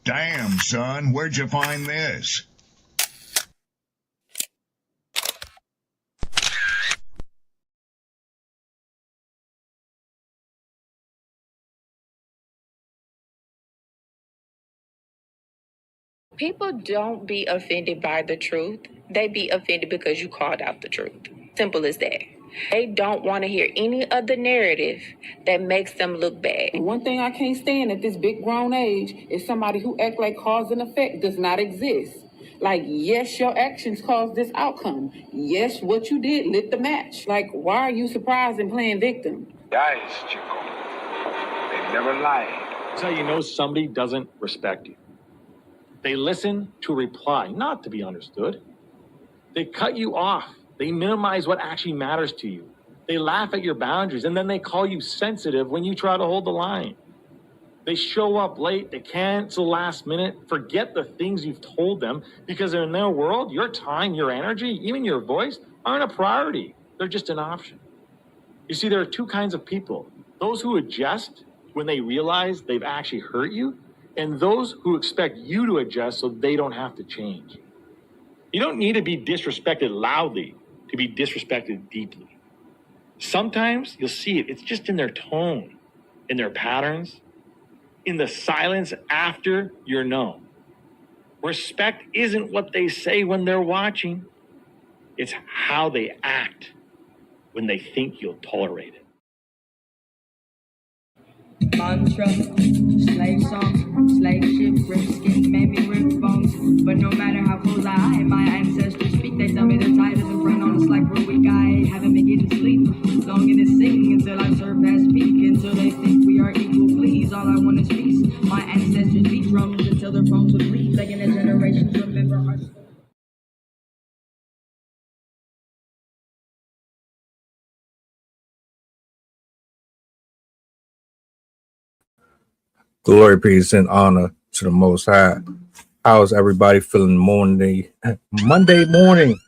Damn, son, where'd you find this? People don't be offended by the truth. They be offended because you called out the truth. Simple as that. They don't want to hear any other narrative that makes them look bad. One thing I can't stand at this big grown age is somebody who act like cause and effect does not exist. Like, yes, your actions caused this outcome. Yes, what you did lit the match. Like, why are you surprised and playing victim? Guys, Chico, they never lied. That's how you know somebody doesn't respect you. They listen to reply, not to be understood. They cut you off. They minimize what actually matters to you. They laugh at your boundaries, and then they call you sensitive when you try to hold the line. They show up late, they cancel last minute, forget the things you've told them, because in their world, your time, your energy, even your voice aren't a priority. They're just an option. You see, there are two kinds of people. Those who adjust when they realize they've actually hurt you, and those who expect you to adjust so they don't have to change. You don't need to be disrespected loudly to be disrespected deeply. Sometimes you'll see it. It's just in their tone, in their patterns, in the silence after you're known. Respect isn't what they say when they're watching. It's how they act when they think you'll tolerate it. Mantra, slave song, slave ship, rip skin, made me rip bones. But no matter how close I hide, my ancestors speak. They tell me the tide isn't run on us like we're weak. I haven't been getting sleep, longing to sing until I surpass peak. Until they think we are equal, please. All I want is peace. My ancestors beat drums until their bones would bleed, begging the generations remember our story. Glory, peace, and honor to the Most High. How's everybody feeling Monday morning?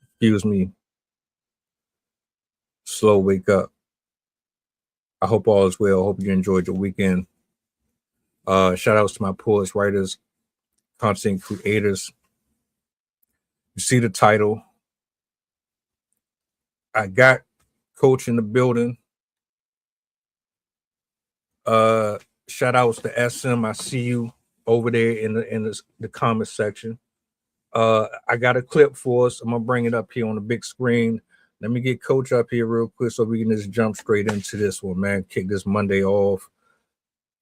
Excuse me. Slow wake up. I hope all is well. I hope you enjoyed your weekend. Shout outs to my poets, writers, content creators. You see the title. I got Coach in the building. Shout outs to SM. I see you over there in the comment section. I got a clip for us. I'm gonna bring it up here on the big screen. Let me get Coach up here real quick so we can just jump straight into this one, man. Kick this Monday off.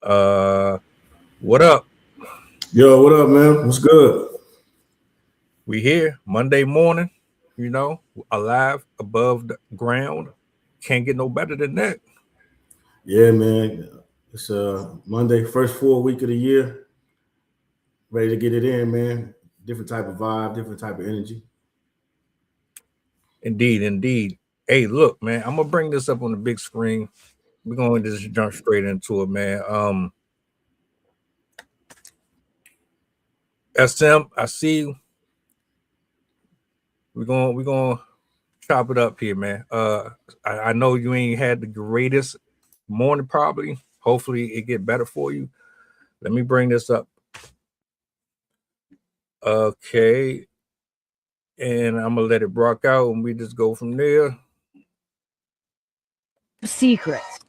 What up? Yo, what up, man? What's good? We here Monday morning, you know, alive above the ground. Can't get no better than that. Yeah, man. It's Monday, first full week of the year. Ready to get it in, man. Different type of vibe, different type of energy. Indeed. Hey, look, man, I'm gonna bring this up on the big screen. We're going to just jump straight into it, man. SM, I see you. We're gonna chop it up here, man. I know you ain't had the greatest morning, probably. Hopefully it get better for you. Let me bring this up. Okay. And I'm gonna let it rock out and we just go from there. Secrets.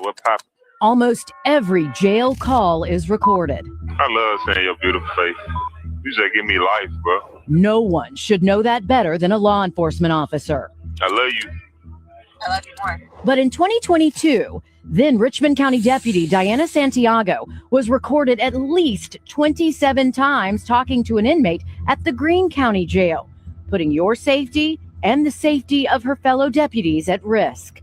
What pop? Almost every jail call is recorded. I love seeing your beautiful face. You just give me life, bro. No one should know that better than a law enforcement officer. I love you. I love you more. But in 2022, then Richmond County Deputy Diana Santiago was recorded at least 27 times talking to an inmate at the Greene County Jail, putting your safety and the safety of her fellow deputies at risk.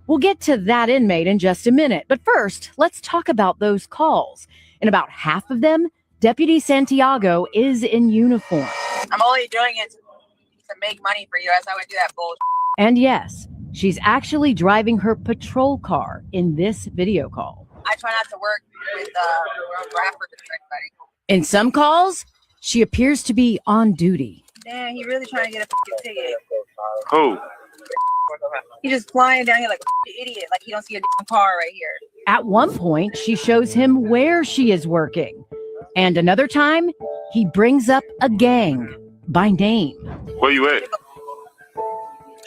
We'll get to that inmate in just a minute, but first, let's talk about those calls. In about half of them, Deputy Santiago is in uniform. I'm only doing it to make money for you, as I would do that bullshit. And yes, she's actually driving her patrol car in this video call. I try not to work with rappers or anybody. In some calls, she appears to be on duty. Damn, he really trying to get a fucking ticket. Who? He just flying down here like an idiot, like he don't see a damn car right here. At one point, she shows him where she is working. And another time, he brings up a gang by name. Where you at?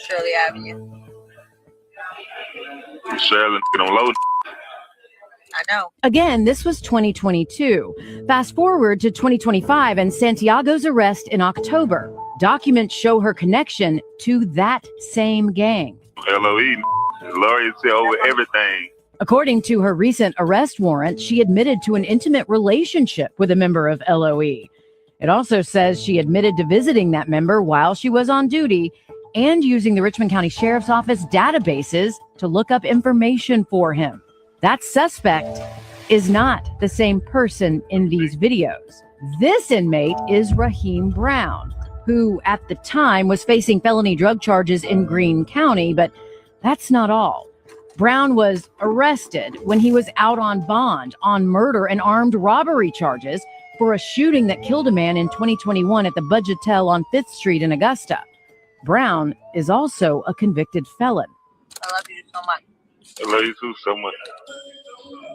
Shirley Avenue. Shirley, get on load. I know. Again, this was 2022. Fast forward to 2025 and Santiago's arrest in October. Documents show her connection to that same gang. LOE, loyalty over everything. According to her recent arrest warrant, she admitted to an intimate relationship with a member of LOE. It also says she admitted to visiting that member while she was on duty and using the Richmond County Sheriff's Office databases to look up information for him. That suspect is not the same person in these videos. This inmate is Rahim Brown, who at the time was facing felony drug charges in Greene County, but that's not all. Brown was arrested when he was out on bond on murder and armed robbery charges for a shooting that killed a man in 2021 at the Budgetel on 5th Street in Augusta. Brown is also a convicted felon. I love you so much. I love you too so much.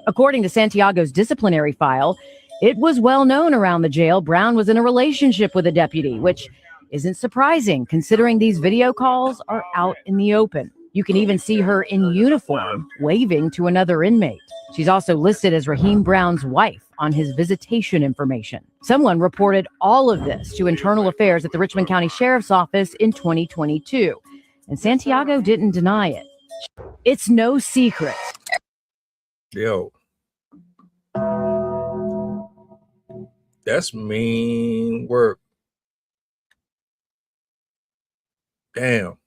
According to Santiago's disciplinary file, it was well known around the jail Brown was in a relationship with a deputy, which isn't surprising considering these video calls are out in the open. You can even see her in uniform waving to another inmate. She's also listed as Rahim Brown's wife on his visitation information. Someone reported all of this to Internal Affairs at the Richmond County Sheriff's Office in 2022, and Santiago didn't deny it. It's no secret. Yo. That's mean work. Damn.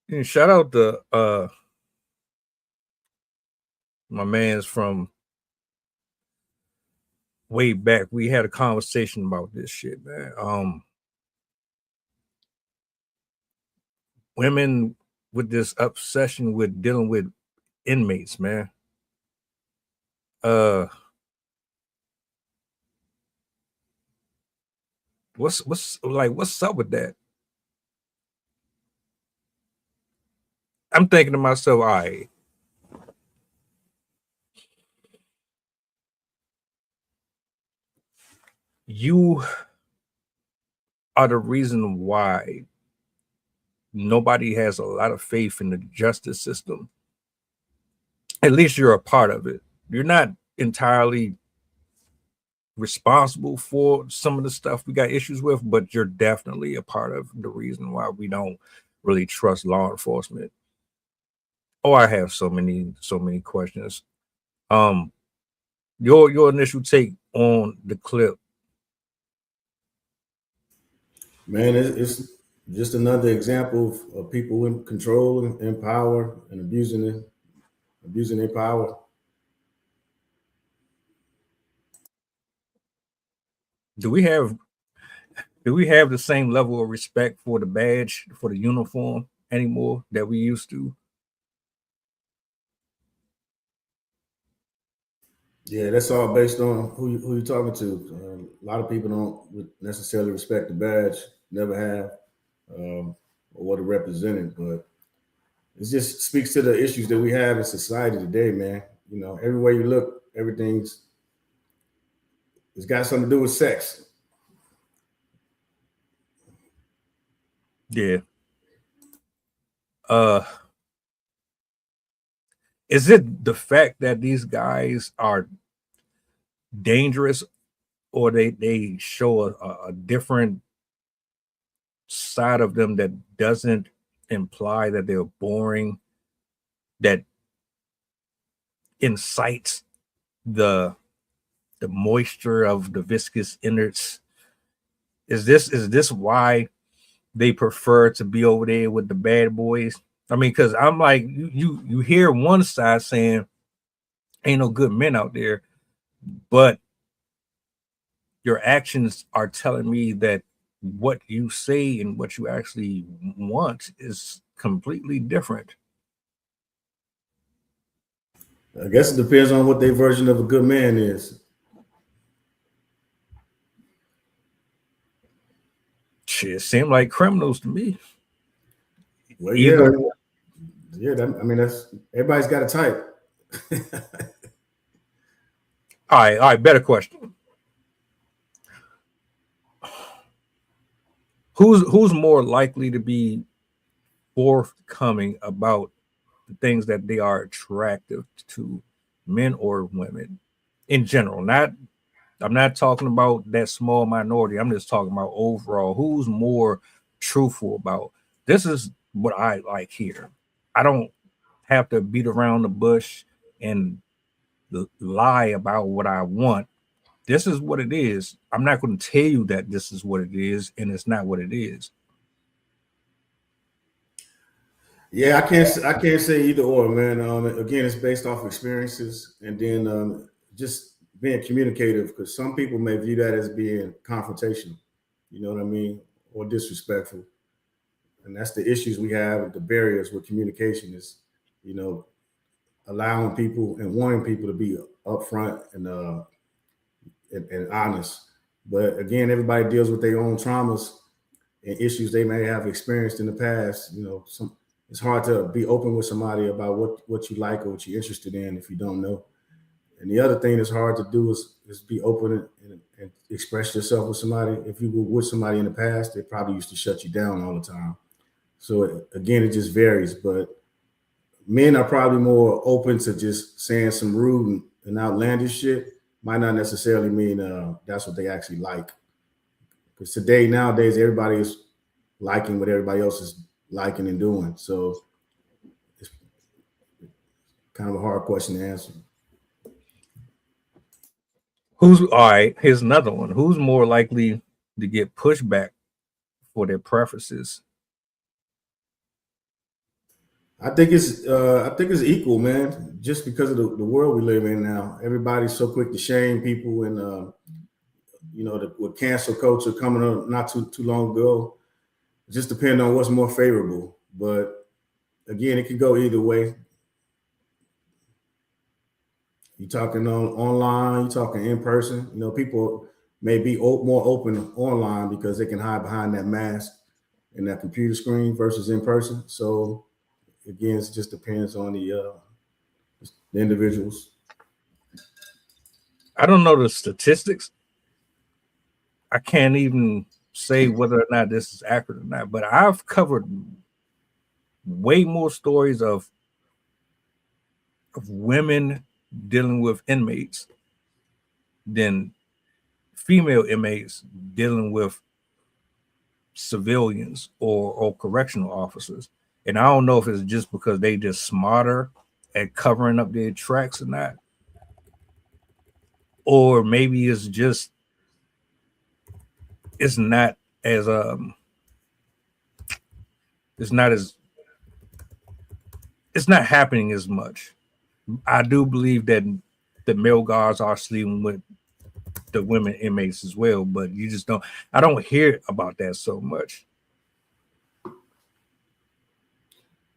And shout out to my man's from way back. We had a conversation about this shit, man. Women with this obsession with dealing with inmates, man. What's up with that? I'm thinking to myself, all right, you are the reason why nobody has a lot of faith in the justice system. At least you're a part of it. You're not entirely responsible for some of the stuff we got issues with, but you're definitely a part of the reason why we don't really trust law enforcement. Oh, I have so many questions. Your initial take on the clip. Man, it's just another example of people in control and power and abusing their power. Do we have the same level of respect for the badge, for the uniform anymore that we used to? Yeah, that's all based on who you're talking to. A lot of people don't necessarily respect the badge, never have, or what it represented. But it just speaks to the issues that we have in society today, man. You know, everywhere you look, it's got something to do with sex. Yeah. Is it the fact that these guys are dangerous, or they show a different side of them that doesn't imply that they're boring, that incites the moisture of the viscous innards? Is this why they prefer to be over there with the bad boys? I mean, because I'm like, you hear one side saying ain't no good men out there, but your actions are telling me that what you say and what you actually want is completely different. I guess it depends on what their version of a good man is. Shit, seem like criminals to me. Well, yeah, Yeah, I mean, that's everybody's got a type. All right. Better question. Who's more likely to be forthcoming about the things that they are attractive to, men or women in general? I'm not talking about that small minority. I'm just talking about overall. Who's more truthful about this is what I like here. I don't have to beat around the bush and lie about what I want. This is what it is. I'm not going to tell you that this is what it is, and it's not what it is. Yeah, I can't say either or, man. Again, it's based off experiences, and then just being communicative, because some people may view that as being confrontational. You know what I mean, or disrespectful, and that's the issues we have. The barriers with communication is, you know, allowing people and wanting people to be upfront and honest. But again, everybody deals with their own traumas and issues they may have experienced in the past. You know, it's hard to be open with somebody about what you like or what you're interested in if you don't know. And the other thing that's hard to do is be open and express yourself with somebody. If you were with somebody in the past, they probably used to shut you down all the time. So again, it just varies. But men are probably more open to just saying some rude and outlandish shit. Might not necessarily mean that's what they actually like. Because nowadays, everybody is liking what everybody else is liking and doing. So it's kind of a hard question to answer. All right, here's another one. Who's more likely to get pushback for their preferences? I think it's equal, man. Just because of the world we live in now, everybody's so quick to shame people, and with cancel culture coming up not too long ago, it just depends on what's more favorable. But again, it could go either way. You're talking online, you're talking in person. You know, people may be more open online because they can hide behind that mask and that computer screen versus in person. So again, it just depends on the individuals. I don't know the statistics. I can't even say whether or not this is accurate or not, but I've covered way more stories of women dealing with inmates than female inmates dealing with civilians or correctional officers. And I don't know if it's just because they just smarter at covering up their tracks or not, or maybe it's just it's not happening as much. I do believe that the male guards are sleeping with the women inmates as well, but I don't hear about that so much.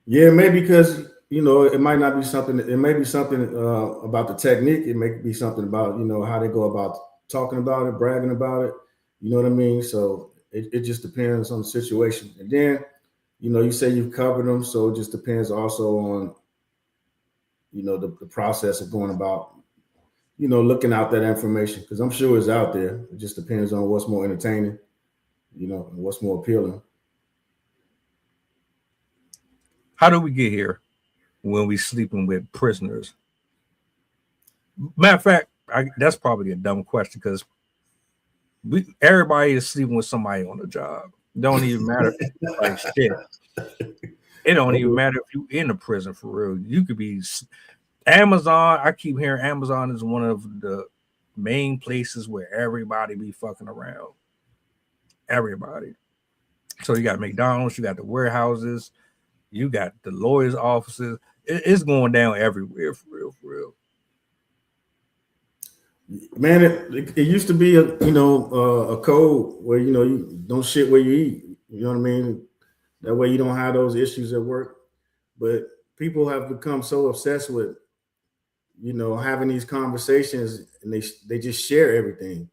Yeah, maybe because it might not be something. It may be something about the technique. It may be something about how they go about talking about it, bragging about it. You know what I mean? So it just depends on the situation. And then you say you've covered them, so it just depends also on the process of going about looking out that information, because I'm sure it's out there. It just depends on what's more entertaining, and what's more appealing. How do we get here when we sleeping with prisoners? Matter of fact, that's probably a dumb question, because everybody is sleeping with somebody on the job. It don't even matter. Like shit. It don't even matter if you in a prison for real. You could be Amazon. I keep hearing Amazon is one of the main places where everybody be fucking around. Everybody. So you got McDonald's, you got the warehouses, you got the lawyers' offices. It's going down everywhere, for real. Man, it used to be a code where you don't shit where you eat. You know what I mean? That way you don't have those issues at work. But people have become so obsessed with having these conversations, and they just share everything.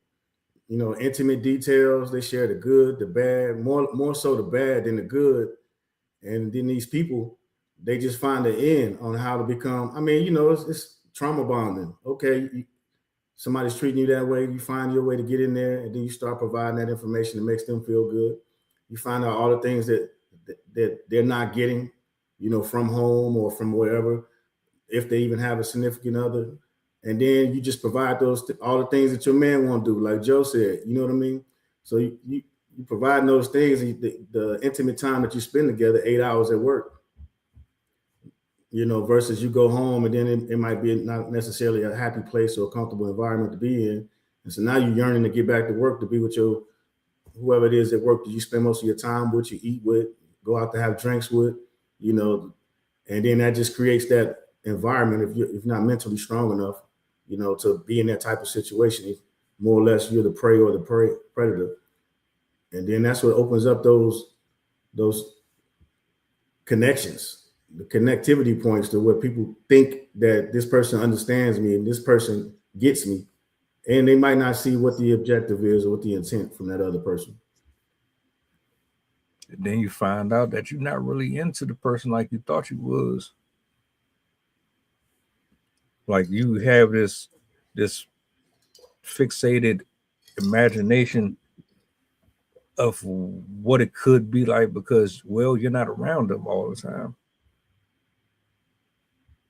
Intimate details. They share the good, the bad, more so the bad than the good. And then these people they just find the end on how to become. I mean, it's trauma bonding. Okay, somebody's treating you that way, you find your way to get in there, and then you start providing that information that makes them feel good. You find out all the things that they're not getting, from home or from wherever, if they even have a significant other. And then you just provide all the things that your man won't do, like Joe said. You know what I mean? So you provide those things, the intimate time that you spend together, 8 hours at work, versus you go home and then it might be not necessarily a happy place or a comfortable environment to be in. And so now you're yearning to get back to work, to be with whoever it is at work that you spend most of your time with, you eat with, go out to have drinks with, and then that just creates that environment. If you're not mentally strong enough, to be in that type of situation, more or less you're the prey or the predator. And then that's what opens up those connections, the connectivity points to where people think that this person understands me and this person gets me. And they might not see what the objective is or what the intent from that other person. And then you find out that you're not really into the person like you thought you was. Like you have this fixated imagination of what it could be like because, well, you're not around them all the time.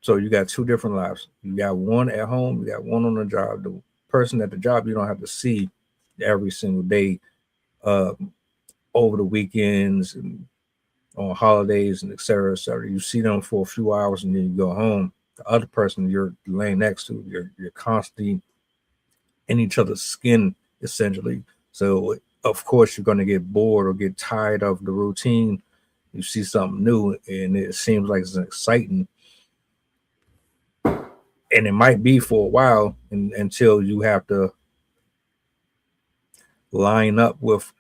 So you got two different lives. You got one at home, you got one on the job. The person at the job you don't have to see every single day, over the weekends and on holidays and et cetera, et cetera. You see them for a few hours and then you go home. The other person you're laying next to, you're constantly in each other's skin, essentially. So of course you're going to get bored or get tired of the routine. You see something new and it seems like it's exciting. And it might be for a while until you have to line up with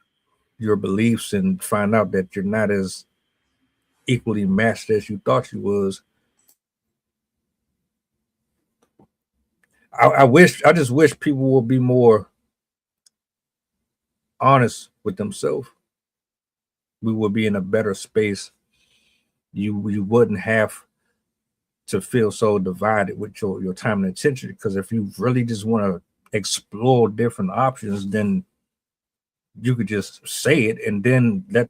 your beliefs and find out that you're not as equally matched as you thought you was. I just wish people would be more honest with themselves. We would be in a better space. You wouldn't have to feel so divided with your time and attention, because if you really just want to explore different options, then you could just say it and then let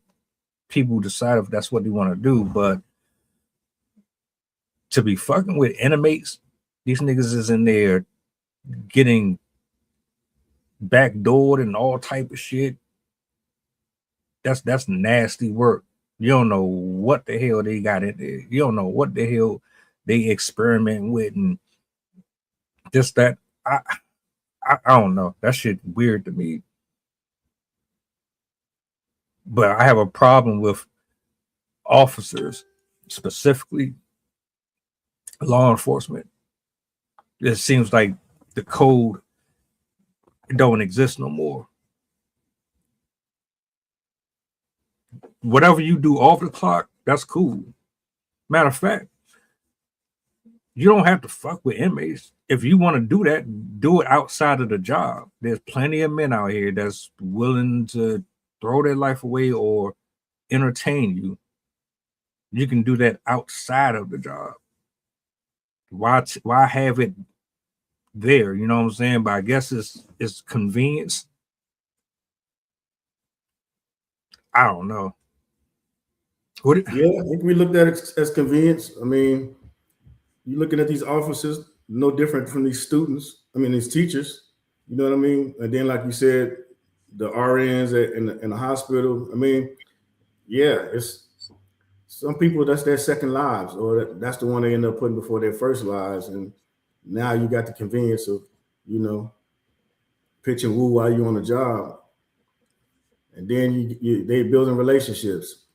people decide if that's what they want to do. But to be fucking with inmates, these niggas is in there getting backdoored and all type of shit. That's nasty work. You don't know what the hell they got in there. You don't know what the hell they experiment with and just that. I don't know. That shit weird to me. But I have a problem with officers, specifically law enforcement. It seems like the code don't exist no more. Whatever you do off the clock, that's cool. Matter of fact, you don't have to fuck with inmates. If you want to do that, do it outside of the job. There's plenty of men out here that's willing to throw their life away or entertain you. You can do that outside of the job. Why have it there? You know what I'm saying? But I guess it's convenience. I don't know. I think we looked at it as convenience. I mean, you're looking at these officers, no different from these students. I mean, these teachers. You know what I mean? And then, like you said, the RNs in the hospital. I mean, yeah, it's some people that's their second lives, or that's the one they end up putting before their first lives. And now you got the convenience of, pitch and woo while you're on the job. And then they building relationships.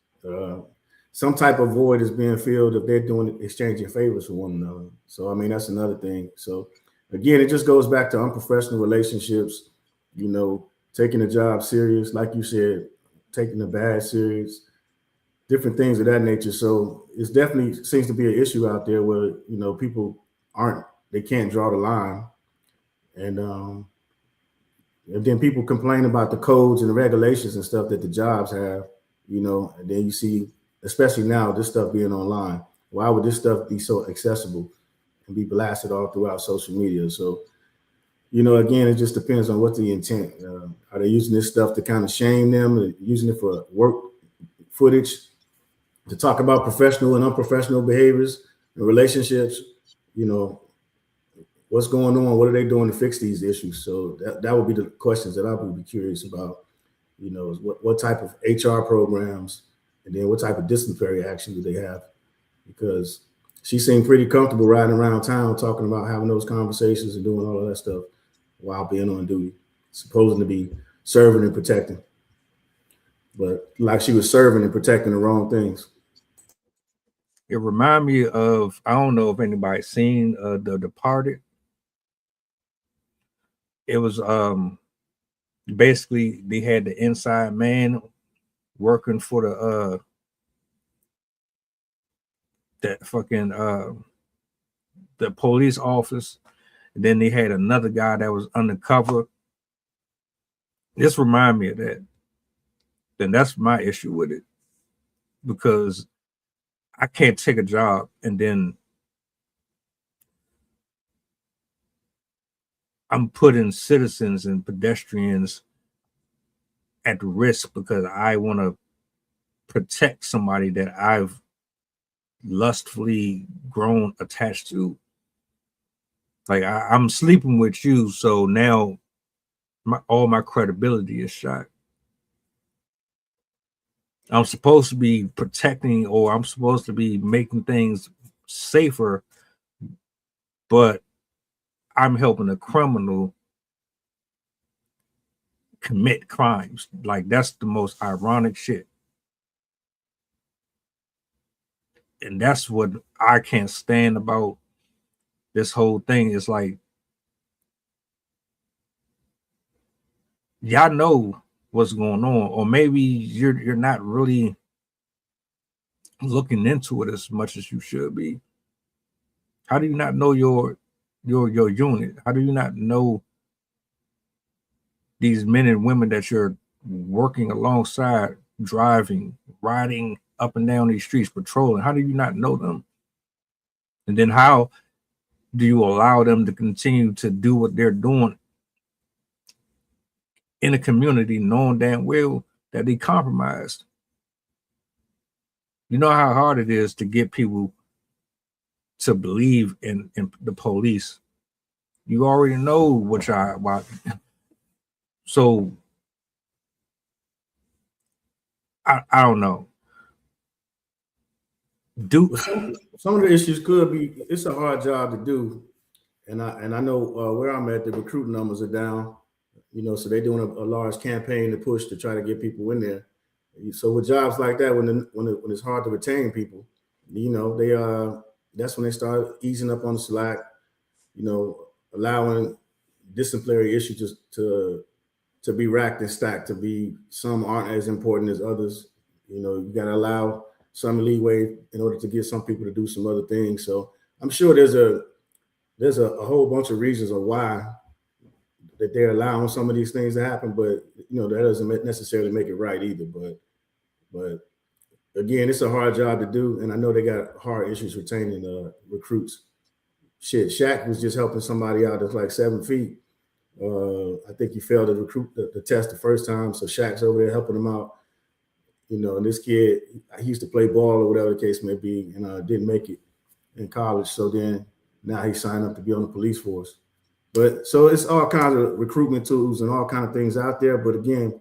Some type of void is being filled if they're exchanging favors for one another. So, I mean, that's another thing. So, again, it just goes back to unprofessional relationships, taking the job serious, like you said, taking the bad serious, different things of that nature. So it's definitely seems to be an issue out there where, people they can't draw the line. And then people complain about the codes and the regulations and stuff that the jobs have, and then you see, especially now, this stuff being online. Why would this stuff be so accessible and be blasted all throughout social media? So, again, it just depends on what the intent. Are they using this stuff to kind of shame them? Are they using it for work footage to talk about professional and unprofessional behaviors and relationships? What's going on? What are they doing to fix these issues? So that would be the questions that I would be curious about. What type of HR programs, and then what type of disciplinary action do they have? Because she seemed pretty comfortable riding around town talking about having those conversations and doing all of that stuff while being on duty, supposed to be serving and protecting. But like she was serving and protecting the wrong things. It reminded me of, I don't know if anybody's seen The Departed. It was basically they had the inside man working for the police office, and then they had another guy that was undercover. This reminded me of that. Then that's my issue with it, because I can't take a job and then I'm putting citizens and pedestrians at risk because I want to protect somebody that I've lustfully grown attached to. Like I'm sleeping with you, so now all my credibility is shot. I'm supposed to be protecting, or I'm supposed to be making things safer, but I'm helping a criminal commit crimes. Like, that's the most ironic shit. And that's what I can't stand about this whole thing. Is like, y'all know what's going on, or maybe you're not really looking into it as much as you should be. How do you not know your unit? How do you not know these men and women that you're working alongside, driving, riding up and down these streets, patrolling? How do you not know them? And then how do you allow them to continue to do what they're doing in a community, knowing damn well that they compromised? You know how hard it is to get people to believe in the police. You already know what y'all about. So I don't know. Some of the issues could be, it's a hard job to do, and I know where I'm at, the recruit numbers are down. So they're doing a large campaign to push to try to get people in there. So with jobs like that, when it's hard to retain people, that's when they start easing up on the slack, allowing disciplinary issues to be racked and stacked, to be, some aren't as important as others. You got to allow some leeway in order to get some people to do some other things. So I'm sure there's a whole bunch of reasons of why that they're allowing some of these things to happen, but that doesn't necessarily make it right either. But again, it's a hard job to do, and I know they got hard issues retaining recruits. Shit, Shaq was just helping somebody out that's like 7 feet. I think he failed to recruit the test the first time, so Shaq's over there helping him out. And this kid, he used to play ball or whatever the case may be, and didn't make it in college. So then now he signed up to be on the police force. But so it's all kinds of recruitment tools and all kinds of things out there. But again,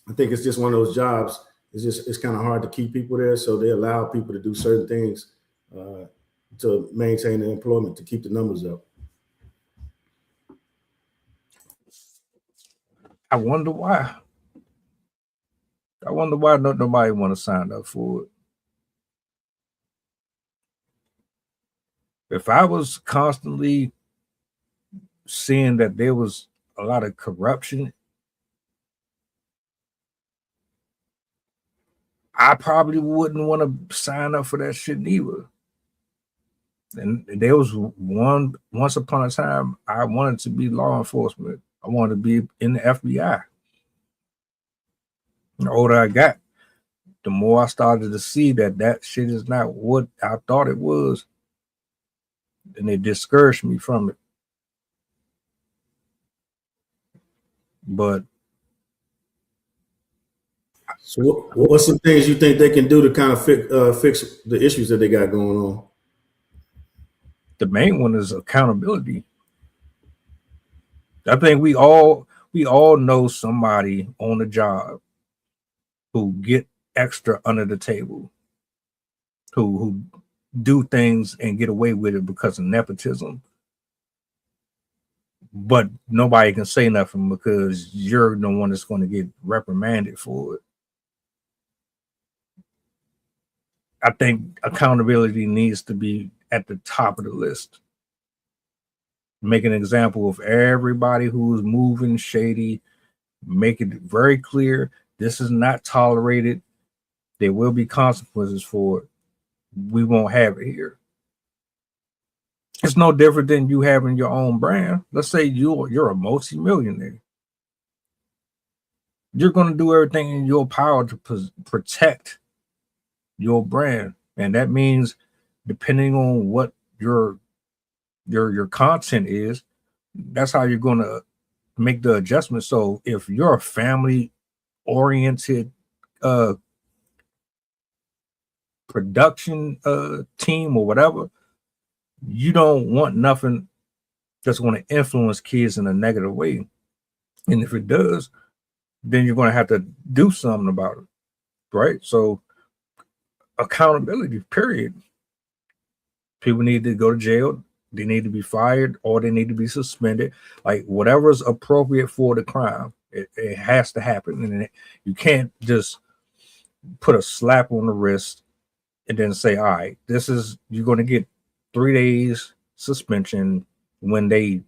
I think it's just one of those jobs. It's kind of hard to keep people there. So they allow people to do certain things to maintain the employment, to keep the numbers up. I wonder why. Nobody want to sign up for it. If I was constantly seeing that there was a lot of corruption, I probably wouldn't want to sign up for that shit neither. And there was once upon a time, I wanted to be law enforcement. I wanted to be in the FBI. The older I got, the more I started to see that shit is not what I thought it was, and it discouraged me from it. But So what's some things you think they can do to kind of fix the issues that they got going on? the main one is accountability. I think we all know somebody on the job who get extra under the table, who do things and get away with it because of nepotism. But nobody can say nothing because you're the one that's going to get reprimanded for it. I think accountability needs to be at the top of the list. Make an example of everybody who's moving shady. Make it very clear this is not tolerated. There will be consequences for it. We won't have it here. It's no different than you having your own brand. Let's say you're a multi-millionaire. You're going to do everything in your power to protect your brand, and that means depending on what your content is, that's how you're going to make the adjustment. So if you're a family oriented production team or whatever, you don't want nothing that's going to influence kids in a negative way. And if it does, then you're going to have to do something about it, right? So accountability, period. People need to go to jail. They need to be fired or they need to be suspended. Like whatever's appropriate for the crime, it has to happen. And you can't just put a slap on the wrist and then say, all right, you're going to get 3 days suspension when they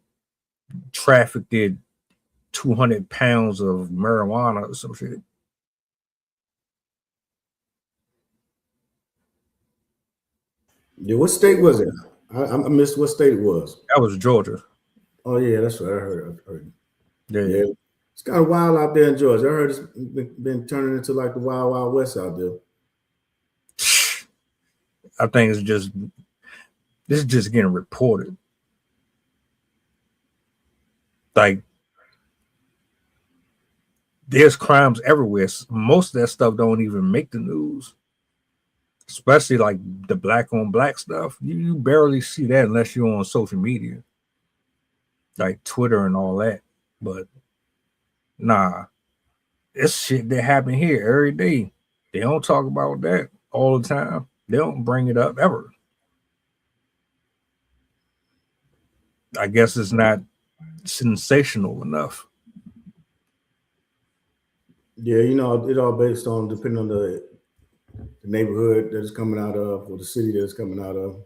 trafficked 200 pounds of marijuana or some shit. Yeah, what state was it? I missed what state it was. That was Georgia. Oh yeah, that's what I heard. Yeah. It's kind of wild out there in Georgia. I heard it's been turning into like the Wild Wild West out there. I think this is just getting reported. Like there's crimes everywhere. Most of that stuff don't even make the news. Especially like the black on black stuff. You barely see that unless you're on social media. Like Twitter and all that. But nah. It's shit that happen here every day. They don't talk about that all the time. They don't bring it up ever. I guess it's not sensational enough. Yeah, it all based on depending on the neighborhood that it's coming out of or the city that it's coming out of.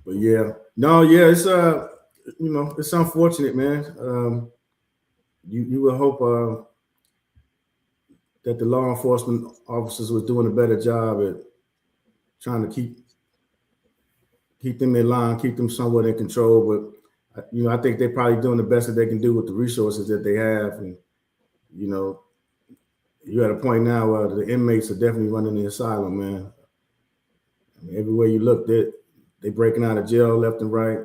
But it's it's unfortunate, man. You would hope that the law enforcement officers was doing a better job at trying to keep them in line, keep them somewhat in control. But I think they're probably doing the best that they can do with the resources that they have. And you're at a point now where the inmates are definitely running the asylum, man. I mean, everywhere you look, they breaking out of jail left and right.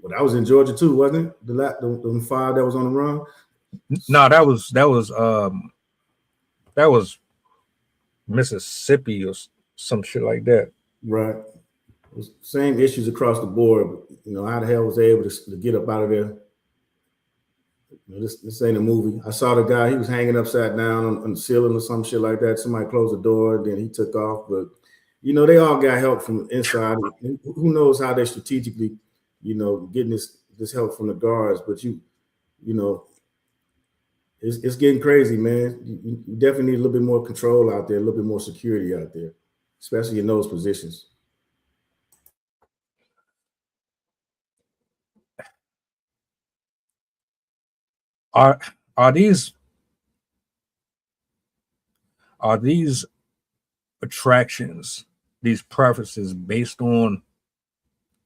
Well, that was in Georgia too, wasn't it? The 5 that was on the run. No, that was Mississippi or some shit like that. Right. It was same issues across the board. How the hell was they able to get up out of there? This ain't a movie. I saw the guy, he was hanging upside down on the ceiling or some shit like that. Somebody closed the door, then he took off. But, they all got help from inside. Who knows how they're strategically, getting this help from the guards. But, it's getting crazy, man. You definitely need a little bit more control out there, a little bit more security out there, especially in those positions. Are these attractions, these preferences based on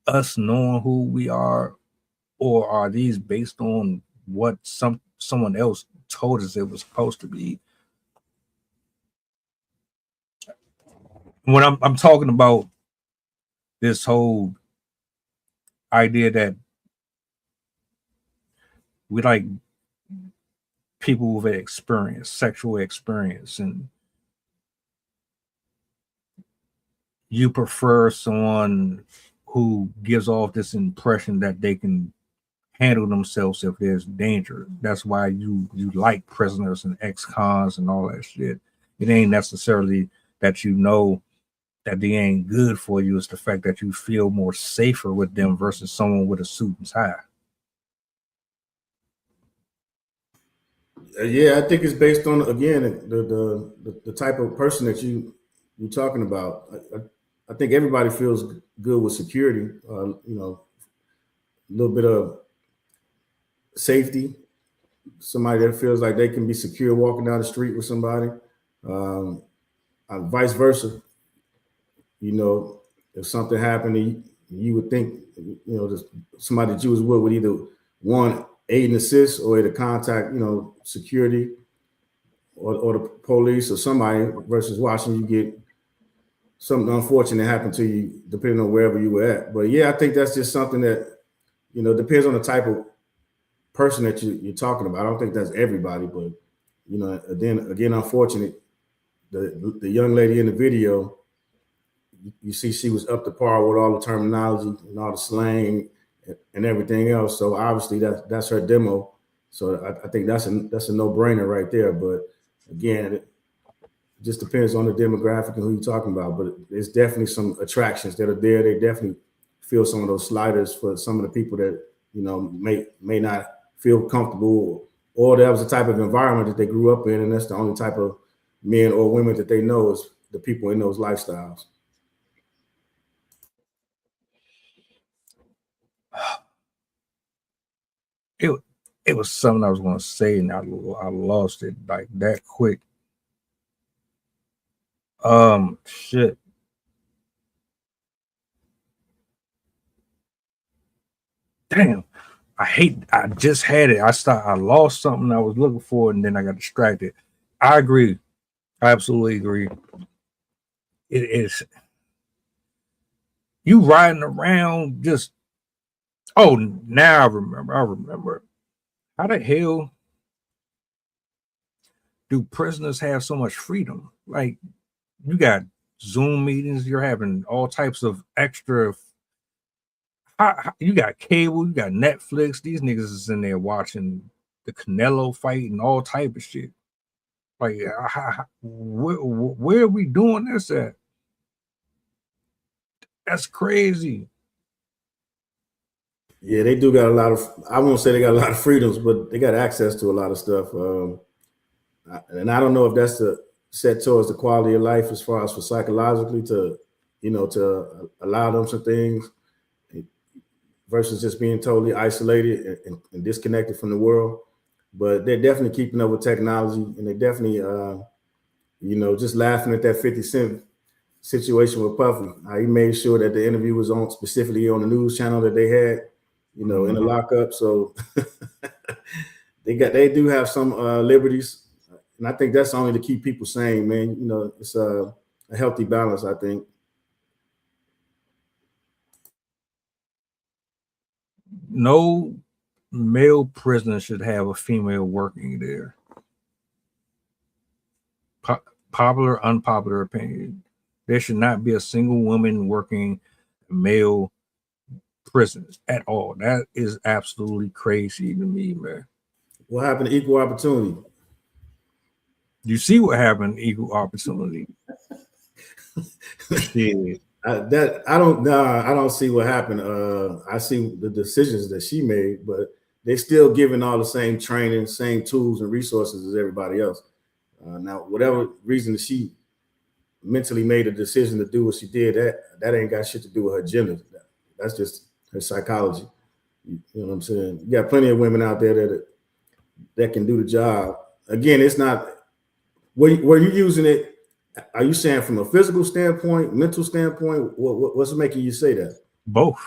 us knowing who we are, or are these based on what someone else told us it was supposed to be? when I'm talking about this whole idea that we like people with experience, sexual experience, and you prefer someone who gives off this impression that they can handle themselves if there's danger. That's why you like prisoners and ex-cons and all that shit. It ain't necessarily that you know that they ain't good for you. It's the fact that you feel more safer with them versus someone with a suit and tie. Yeah, I think it's based on, again, the type of person that you're talking about. I think everybody feels good with security. You know, a little bit of safety. Somebody that feels like they can be secure walking down the street with somebody. Vice versa. You know, if something happened, you would think, you know, somebody that you was with would either one aid and assist or either contact, you know, security or the police or somebody, versus watching you get something unfortunate happen to you, depending on wherever you were at. But yeah, I think that's just something that, you know, depends on the type of person that you're talking about. I don't think that's everybody, but, you know, again, unfortunate. The young lady in the video, you see she was up to par with all the terminology and all the slang and everything else. So obviously that's her demo. So I think that's a no-brainer right there. But again, it just depends on the demographic and who you're talking about. But there's definitely some attractions that are there. They definitely feel some of those sliders for some of the people that, you know, may not feel comfortable, or that was the type of environment that they grew up in, and that's the only type of men or women that they know is the people in those lifestyles. It was something I was going to say, and I lost it like that quick. Shit. Damn. I just had it. I lost something I was looking for, and then I got distracted. I agree. I absolutely agree. It is you riding around just, oh, now I remember. How the hell do prisoners have so much freedom? Like, you got Zoom meetings, you're having all types of extra. You got cable, you got Netflix. These niggas is in there watching the Canelo fight and all type of shit. Like, where are we doing this at? That's crazy. Yeah, they do got a lot of, I won't say they got a lot of freedoms, but they got access to a lot of stuff. And I don't know if that's set towards the quality of life as far as for psychologically to, you know, to allow them some things versus just being totally isolated and disconnected from the world. But they're definitely keeping up with technology, and they definitely, you know, just laughing at that 50 Cent situation with Puffy. He made sure that the interview was on specifically on the news channel that they had, you know, in the lockup. So they do have some liberties, and I think that's only to keep people sane, man. You know, it's a healthy balance, I think. No male prisoner should have a female working there. Popular, unpopular opinion. There should not be a single woman working male prisons at all. That is absolutely crazy to me, man. What happened to equal opportunity? You see what happened to equal opportunity. Yeah. I don't see what happened. I see the decisions that she made, but they're still giving all the same training, same tools and resources as everybody else. Now, whatever reason that she mentally made a decision to do what she did, that ain't got shit to do with her gender. That's just her psychology. You know what I'm saying? You got plenty of women out there that can do the job. Again, it's not. Were you using it? Are you saying from a physical standpoint, mental standpoint? What's making you say that? Both.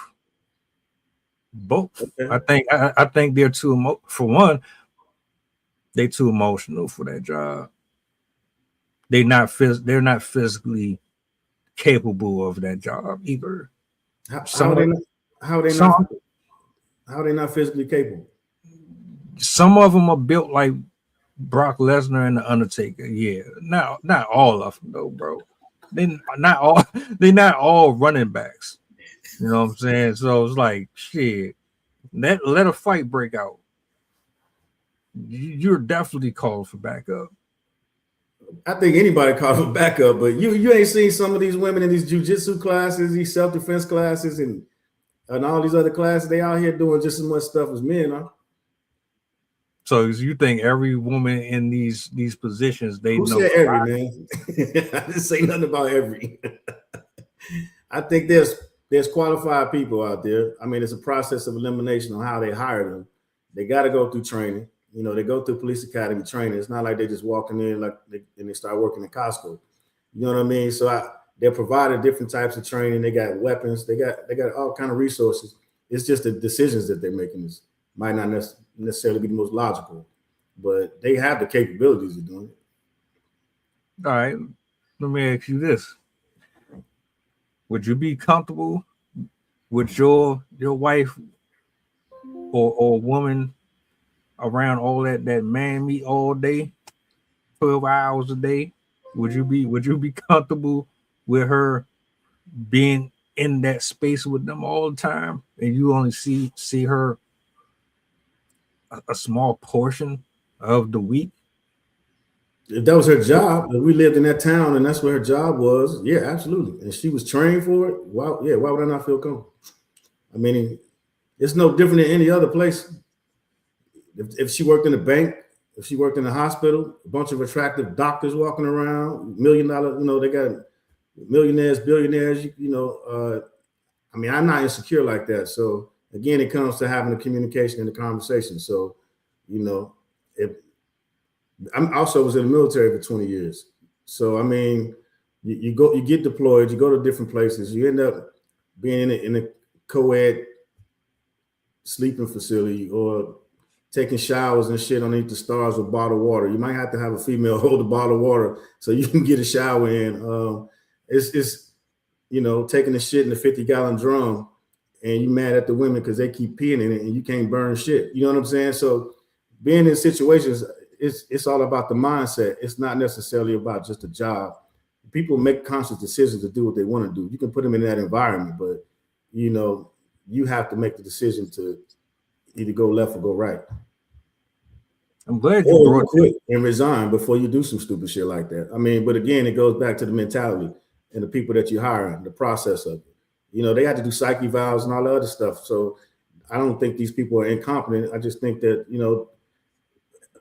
Okay. I think they're too for one. They're too emotional for that job. They're not physically capable of that job either. How are they not physically capable? Some of them are built like Brock Lesnar and the Undertaker. Yeah, not all of them though, bro. They're not all running backs. You know what I'm saying? So it's like shit. Let a fight break out. You're definitely called for backup. I think anybody called for backup, but you ain't seen some of these women in these jiu-jitsu classes, these self-defense classes, and all these other classes. They out here doing just as much stuff as men, huh? So you think every woman in these positions, they Who know said every, man? I didn't say nothing about every. I think there's qualified people out there. I mean, it's a process of elimination on how they hire them. They got to go through training. You know, they go through police academy training. It's not like they just walking in and they start working at Costco. You know what I mean? So they're provided different types of training. They got weapons. They got all kind of resources. It's just the decisions that they're making might not necessarily be the most logical, but they have the capabilities of doing it. All right. Let me ask you this. Would you be comfortable with your wife or woman around all that man meat all day, 12 hours a day? Would you be comfortable with her being in that space with them all the time, and you only see her a small portion of the week? If that was her job, if we lived in that town and that's what her job was, yeah, absolutely. And she was trained for it. Why would I not feel comfortable? I mean, it's no different than any other place. If she worked in a bank, if she worked in a hospital, a bunch of attractive doctors walking around, $1 million, they got millionaires, billionaires, I mean, I'm not insecure like that. So again, it comes to having the communication and the conversation. So, if I'm also was in the military for 20 years. So, I mean, you get deployed, you go to different places, you end up being in a co-ed sleeping facility or taking showers and shit underneath the stars with bottled water. You might have to have a female hold a bottle of water so you can get a shower in. It's taking the shit in a 50-gallon drum and you mad at the women because they keep peeing in it and you can't burn shit. You know what I'm saying? So being in situations, it's all about the mindset. It's not necessarily about just a job. People make conscious decisions to do what they want to do. You can put them in that environment, but you have to make the decision to either go left or go right. I'm glad you brought quit and resign before you do some stupid shit like that. I mean, but again, it goes back to the mentality and the people that you hire, the process of it. They have to do psyche valves and all the other stuff. So I don't think these people are incompetent. I just think that,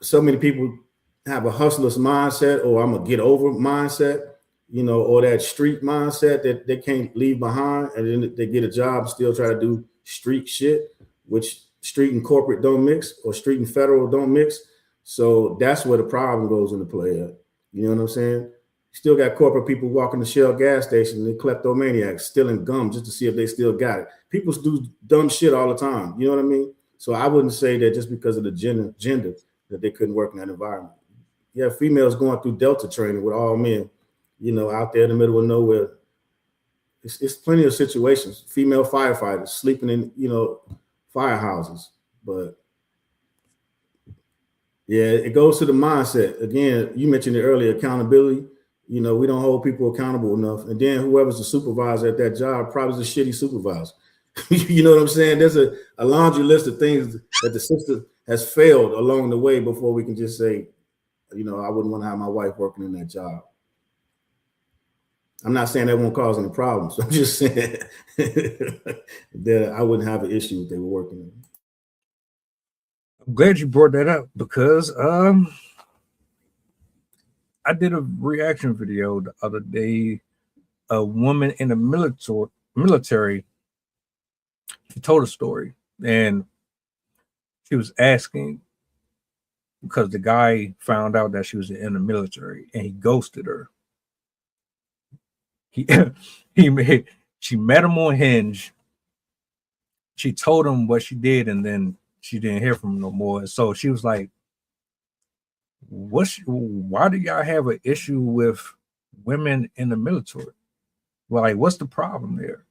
so many people have a hustler's mindset or I'm gonna get over mindset, or that street mindset that they can't leave behind, and then they get a job and still try to do street shit, which street and corporate don't mix, or street and federal don't mix. So that's where the problem goes into play at. You know what I'm saying? You still got corporate people walking the Shell gas station, they kleptomaniacs stealing gum just to see if they still got it. People do dumb shit all the time. You know what I mean? So I wouldn't say that just because of the gender that they couldn't work in that environment. You have females going through Delta training with all men, out there in the middle of nowhere. It's plenty of situations. Female firefighters sleeping in, firehouses. But yeah, it goes to the mindset. Again, you mentioned it earlier, accountability. We don't hold people accountable enough. And then whoever's the supervisor at that job probably is a shitty supervisor. You know what I'm saying? There's a laundry list of things that the system has failed along the way before we can just say, I wouldn't want to have my wife working in that job. I'm not saying that won't cause any problems. I'm just saying that I wouldn't have an issue if they were working in. I'm glad you brought that up because I did a reaction video the other day. A woman in the military, she told a story, and she was asking because the guy found out that she was in the military and he ghosted her. She met him on Hinge. She told him what she did, and then she didn't hear from him no more. And so she was like, why do y'all have an issue with women in the military? Well, like, what's the problem there?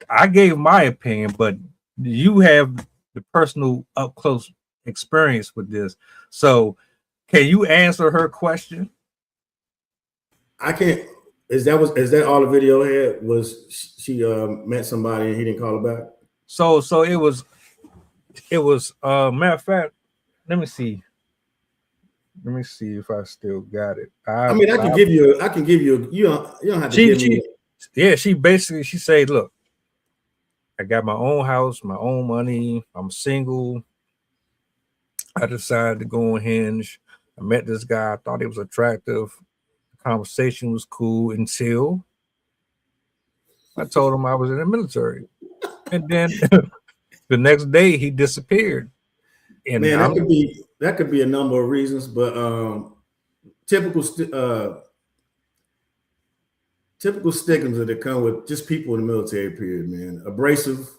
I gave my opinion, but you have the personal up close experience with this. So can you answer her question? I can't. Is that all the video had? Was she met somebody and he didn't call her back? So it was matter of fact, let me see if I still got it. I can give you you don't have to give me. Yeah, she basically said, look, I got my own house, my own money, I'm single. I decided to go on Hinge. I met this guy, I thought he was attractive. The conversation was cool until I told him I was in the military. And then the next day he disappeared. And man, that could be a number of reasons, but typical stigmas that come with just people in the military period, man. Abrasive,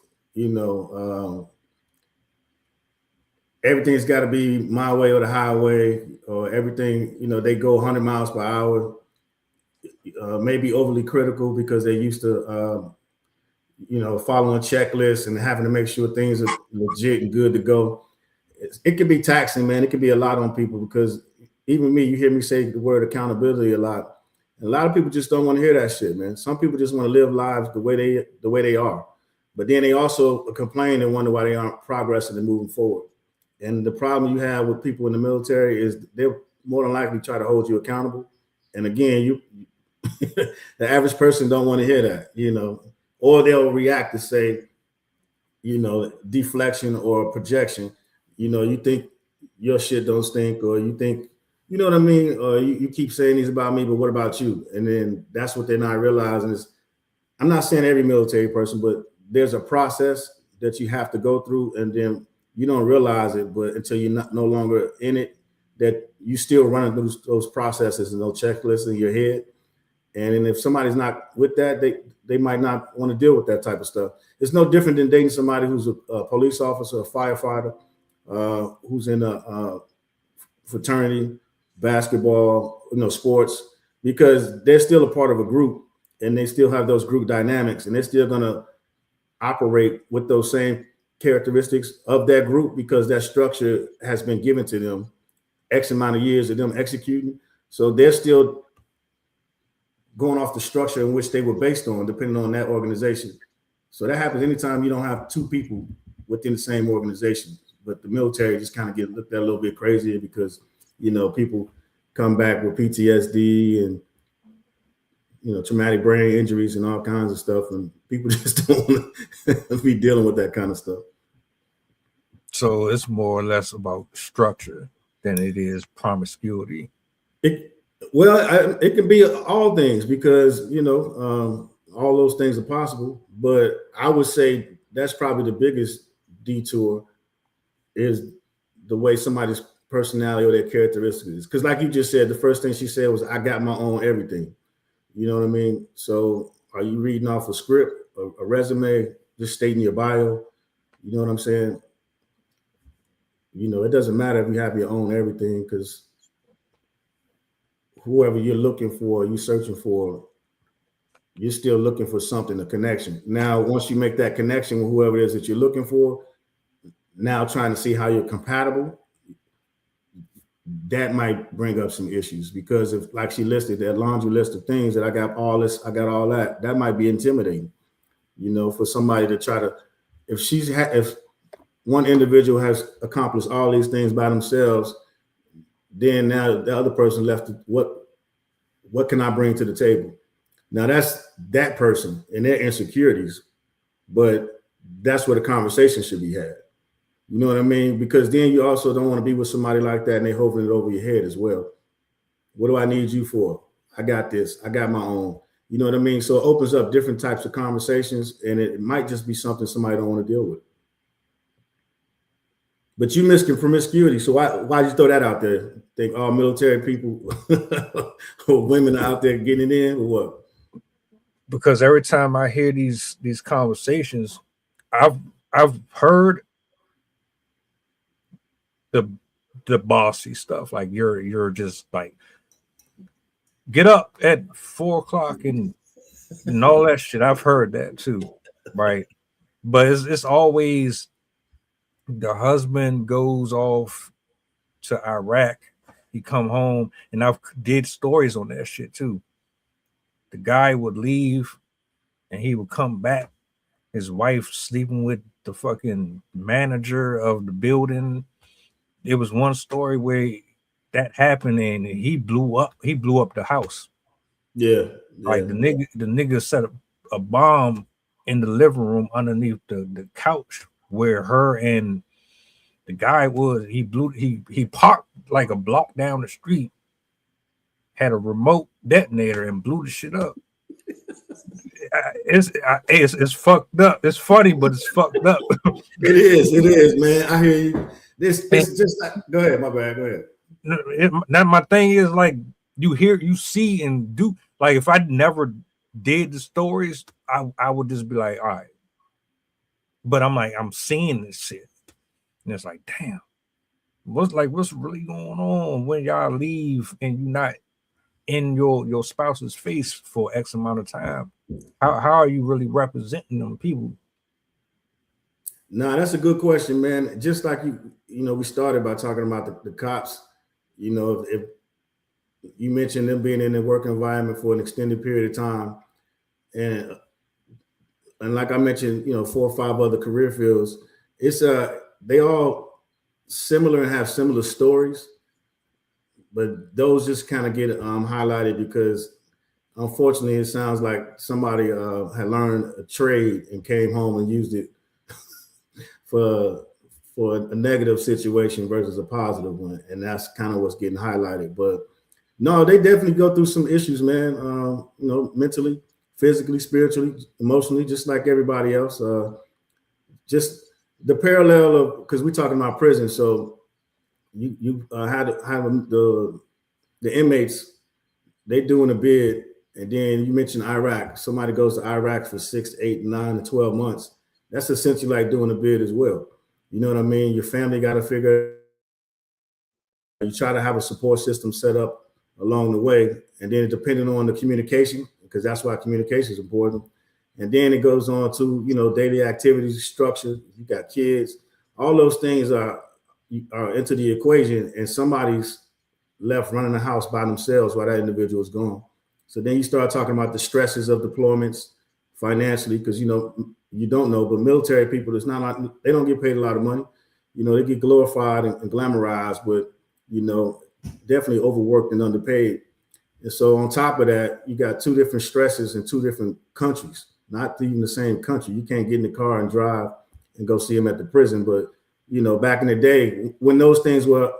everything's got to be my way or the highway, or everything, they go 100 miles per hour, maybe overly critical because they're used to, following checklists and having to make sure things are legit and good to go. It can be taxing, man. It can be a lot on people because even me, you hear me say the word accountability a lot. And a lot of people just don't want to hear that shit, man. Some people just want to live lives the way they are. But then they also complain and wonder why they aren't progressing and moving forward. And the problem you have with people in the military is they're more than likely try to hold you accountable. And again, the average person don't want to hear that, or they'll react to say, deflection or projection. You think your shit don't stink, or you think, you know what I mean? Or you keep saying these about me, but what about you? And then that's what they're not realizing is, I'm not saying every military person, but there's a process that you have to go through, and then you don't realize it, but until you're no longer in it, that you still running through those processes and those checklists in your head. And then if somebody's not with that, they might not want to deal with that type of stuff. It's no different than dating somebody who's a police officer, a firefighter, who's in a fraternity, basketball, sports, because they're still a part of a group and they still have those group dynamics, and they're still going to operate with those same characteristics of that group because that structure has been given to them X amount of years of them executing. So they're still going off the structure in which they were based on, depending on that organization. So that happens anytime you don't have two people within the same organization. But the military just kind of get looked at a little bit crazier because, people come back with PTSD and, traumatic brain injuries and all kinds of stuff. And people just don't want to be dealing with that kind of stuff. So it's more or less about structure than it is promiscuity. It can be all things because, all those things are possible. But I would say that's probably the biggest detour is the way somebody's personality or their characteristics is. Because like you just said, the first thing she said was, I got my own everything. You know what I mean? So are you reading off a script, a resume, just stating your bio? You know what I'm saying? It doesn't matter if you have your own everything, because whoever you're looking for, you're searching for, you're still looking for something, a connection. Now, once you make that connection with whoever it is that you're looking for, now trying to see how you're compatible, that might bring up some issues, because if, like she listed, that laundry list of things that I got all this, I got all that, that might be intimidating, for somebody to try to, if one individual has accomplished all these things by themselves, then now the other person left, what can I bring to the table? Now that's that person and their insecurities, but that's where the conversation should be had. You know what I mean? Because then you also don't want to be with somebody like that and they hovering it over your head as well. What do I need you for? I got this. I got my own. You know what I mean? So it opens up different types of conversations, and it might just be something somebody don't want to deal with. But you missed promiscuity. So why'd you throw that out there? Think all military people or women are out there getting it in, or what? Because every time I hear these conversations, I've heard the bossy stuff, like you're just like get up at 4 o'clock and all that shit. I've heard that too, right? But it's always the husband goes off to Iraq, he come home, and I've did stories on that shit too. The guy would leave and he would come back, his wife sleeping with the fucking manager of the building. It was one story where that happened and he blew up the house. Yeah. Like the nigga set up a bomb in the living room underneath the couch where her and the guy was. He parked like a block down the street, had a remote detonator and blew the shit up. It's fucked up. It's funny, but it's fucked up. It is, man. I hear you. This just like, go ahead, my bad. Go ahead. Now my thing is like you see and do. Like if I never did the stories, I would just be like, all right. But I'm like, I'm seeing this shit. And it's like, damn, what's really going on when y'all leave and you're not in your spouse's face for X amount of time? How are you really representing them people? Nah, that's a good question, man. Just like you know, we started by talking about the cops. You know, if you mentioned them being in the work environment for an extended period of time, and like I mentioned, you know, 4 or 5 other career fields, it's they all similar and have similar stories, but those just kind of get highlighted because unfortunately it sounds like somebody had learned a trade and came home and used it for a negative situation versus a positive one, and that's kind of what's getting highlighted. But no, they definitely go through some issues, man. You know, mentally, physically, spiritually, emotionally, just like everybody else. Just the parallel of, because we're talking about prison, so you had the inmates, they doing a bid, and then you mentioned Iraq. Somebody goes to Iraq for 6, 8, 9, and 12 months. That's essentially like doing a bid as well. You know what I mean? Your family got to figure. You try to have a support system set up along the way, and then depending on the communication, because that's why communication is important. And then it goes on to, you know, daily activities, structure. You got kids, all those things are into the equation, and somebody's left running the house by themselves while that individual is gone. So then you start talking about the stresses of deployments financially, because, you know, you don't know, but military people, it's not like they don't get paid a lot of money. You know, they get glorified and glamorized, but, you know, definitely overworked and underpaid. And so on top of that, you got 2 different stresses in 2 different countries, not even the same country. You can't get in the car and drive and go see them at the prison. But, you know, back in the day when those things were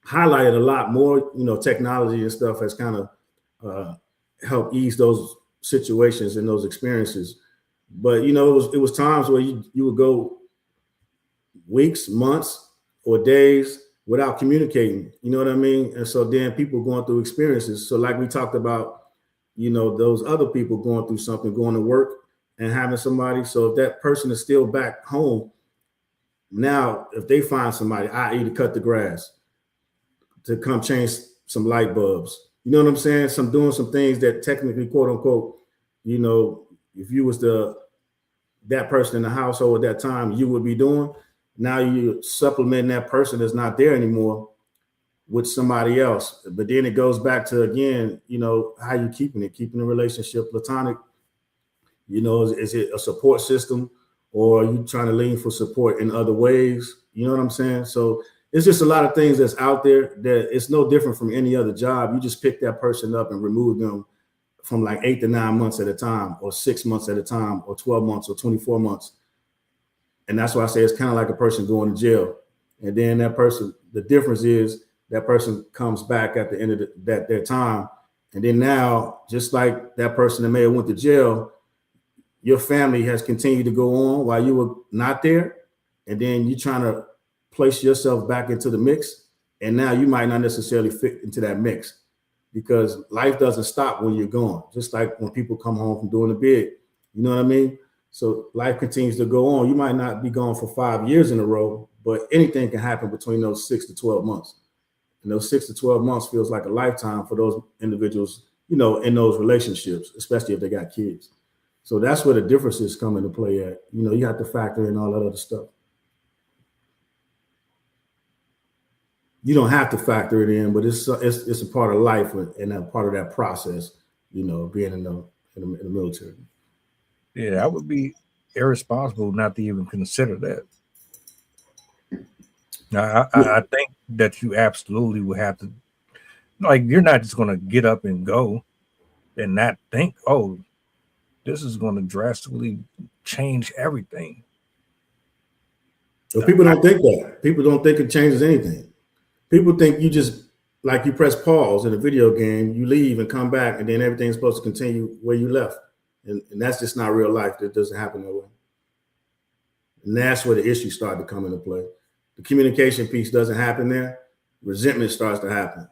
highlighted a lot more, you know, technology and stuff has kind of helped ease those situations and those experiences. But, you know, it was times where you would go weeks, months, or days without communicating, you know what I mean? And so then people going through experiences. So like we talked about, you know, those other people going through something, going to work and having somebody. So if that person is still back home, now if they find somebody, i.e. to cut the grass, to come change some light bulbs, you know what I'm saying? Doing some things that technically, quote unquote, you know, if you was that person in the household at that time, you would be doing. Now you supplement that person that's not there anymore with somebody else. But then it goes back to, again, you know, how you keeping the relationship platonic. You know, is it a support system, or are you trying to lean for support in other ways? You know what I'm saying? So it's just a lot of things that's out there that it's no different from any other job. You just pick that person up and remove them from like 8 to 9 months at a time, or 6 months at a time, or 12 months, or 24 months. And that's why I say it's kind of like a person going to jail. And then that person, the difference is that person comes back at the end of their time. And then now, just like that person that may have went to jail, your family has continued to go on while you were not there. And then you're trying to place yourself back into the mix. And now you might not necessarily fit into that mix, because life doesn't stop when you're gone. Just like when people come home from doing a bid, you know what I mean? So life continues to go on. You might not be gone for 5 years in a row, but anything can happen between those 6 to 12 months. And those 6 to 12 months feels like a lifetime for those individuals, in those relationships, especially if they got kids. So that's where the differences come into play at. You have to factor in all that other stuff. You don't have to factor it in, but it's a part of life and a part of that process, being in the military. Yeah, that would be irresponsible not to even consider that. Now, I think that you absolutely would have to, you're not just going to get up and go and not think, oh, this is going to drastically change everything. But people don't think that. People don't think it changes anything. People think you just, like you press pause in a video game, you leave and come back, and then everything's supposed to continue where you left. And that's just not real life. That doesn't happen that way. And that's where the issues start to come into play. The communication piece doesn't happen there. Resentment starts to happen.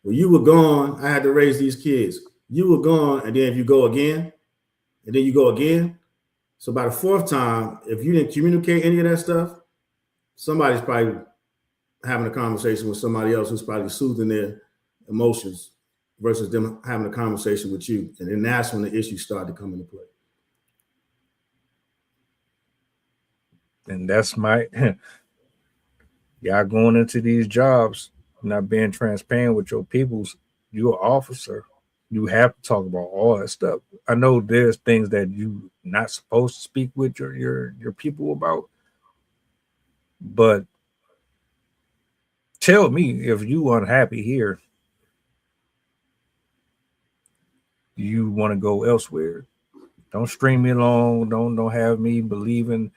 Well, you were gone. I had to raise these kids. You were gone. And then if you go again, and then you go again. So by the fourth time, if you didn't communicate any of that stuff, somebody's probably having a conversation with somebody else who's probably soothing their emotions versus them having a conversation with you. And then that's when the issues start to come into play. And that's y'all going into these jobs, not being transparent with your peoples. You're an officer. You have to talk about all that stuff. I know there's things that you're not supposed to speak with your people about, but tell me if you unhappy here, you want to go elsewhere. Don't string me along. Don't have me believing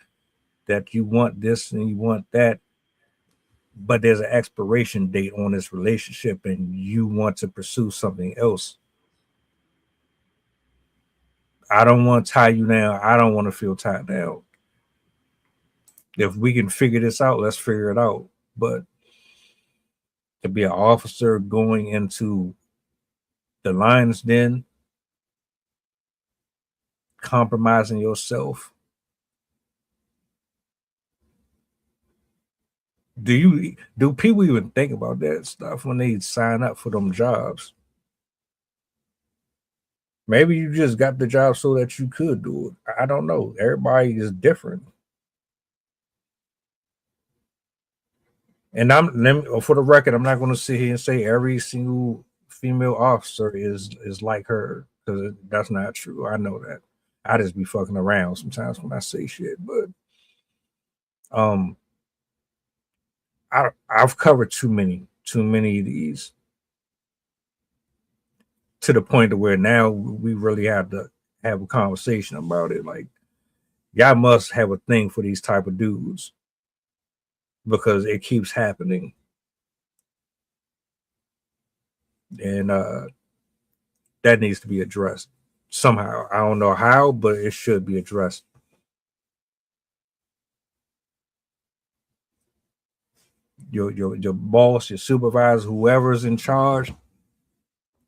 that you want this and you want that, but there's an expiration date on this relationship and you want to pursue something else. I don't want to tie you down. I don't want to feel tied down. If we can figure this out, let's figure it out. But to be an officer going into the lion's den, compromising yourself, do people even think about that stuff when they sign up for them jobs? Maybe you just got the job so that you could do it. I don't know. Everybody is different. And for the record, I'm not going to sit here and say every single female officer is like her, because that's not true. I know that. I just be fucking around sometimes when I say shit, but I've covered too many of these to the point of where now we really have to have a conversation about it. Like, y'all must have a thing for these type of dudes because it keeps happening. And that needs to be addressed somehow. I don't know how, but it should be addressed. Your boss, your supervisor, whoever's in charge,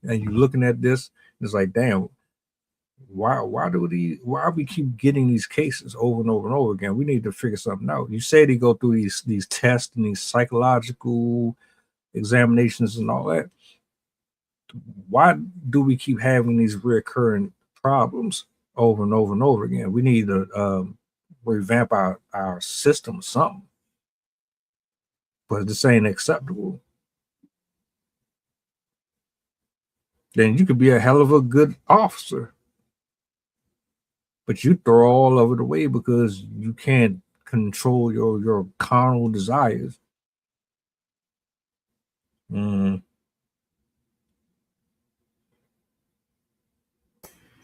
and you looking at this, it's like, damn, why we keep getting these cases over and over and over again? We need to figure something out. You say they go through these tests and these psychological examinations and all that. Why do we keep having these recurring problems over and over and over again? We need to revamp our system or something. But this ain't acceptable. Then you could be a hell of a good officer, but you throw all of it away because you can't control your carnal desires.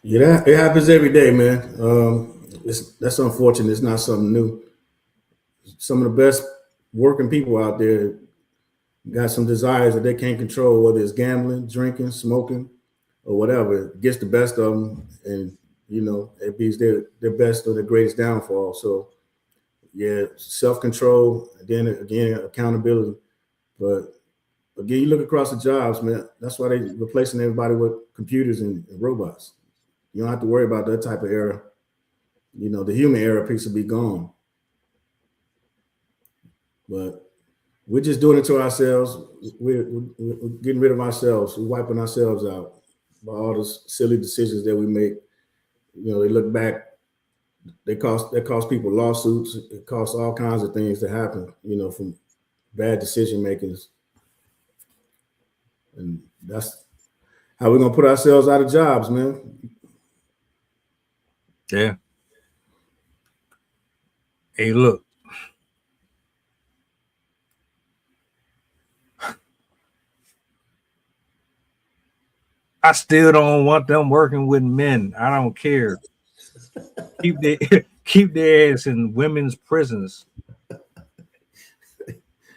Yeah, it happens every day, man. That's unfortunate. It's not something new. Some of the best working people out there got some desires that they can't control, whether it's gambling, drinking, smoking, or whatever. It gets the best of them, and it be their best or their greatest downfall. So yeah, self-control, and then again accountability. But again, you look across the jobs, man, that's why they replacing everybody with computers and robots. You don't have to worry about that type of error. The human error piece will be gone. But We're just doing it to ourselves. We're getting rid of ourselves. We're wiping ourselves out by all the silly decisions that we make. You know, they look back. They cost people lawsuits. It costs all kinds of things to happen. You know, from bad decision makings, and that's how we're gonna put ourselves out of jobs, man. Yeah. Hey, look. I still don't want them working with men. I don't care. Keep their ass in women's prisons.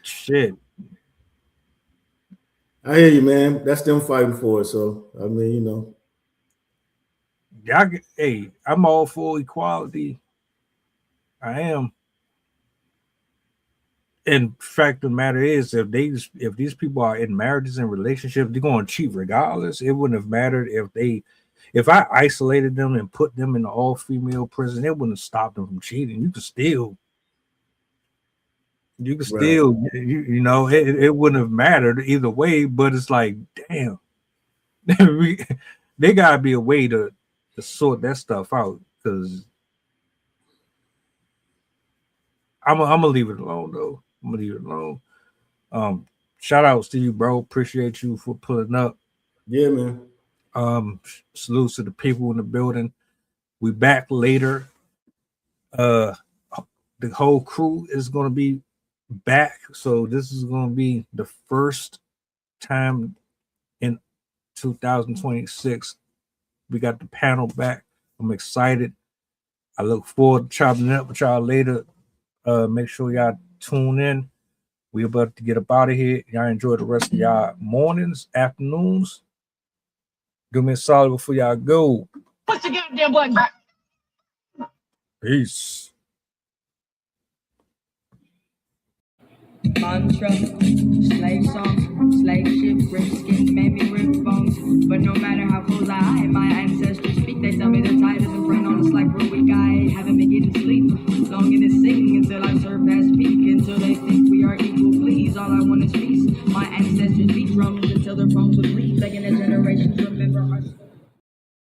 Shit. I hear you, man. That's them fighting for it. So I mean, you know. Hey, I'm all for equality. I am. And fact of the matter is, if these people are in marriages and relationships, they're going to cheat regardless. It wouldn't have mattered if I isolated them and put them in an all-female prison. It wouldn't stop them from cheating. You could still, you know, it wouldn't have mattered either way. But it's like, damn, there gotta be a way to sort that stuff out, because I'm gonna leave it alone though. I'm gonna leave it alone. Shout outs to you, bro. Appreciate you for pulling up. Yeah, man. Salutes to the people in the building. We back later. The whole crew is gonna be back. So this is gonna be the first time in 2026 we got the panel back. I'm excited. I look forward to chopping it up with y'all later. Make sure y'all tune in. We about to get up out of here. Y'all enjoy the rest of y'all mornings, afternoons. Do me a solid before y'all go. What's the goddamn button? Peace. Mantra, slave song, slave ship, rip skin, made me rip bones. But no matter how close I hide, my ancestors speak. They tell me the tide isn't run on us like we're weak. I haven't been getting sleep. Longing to sing until I surpass peak. Until they think we are equal, please. All I want is peace. My ancestors beat drums until their bones would bleed. Begging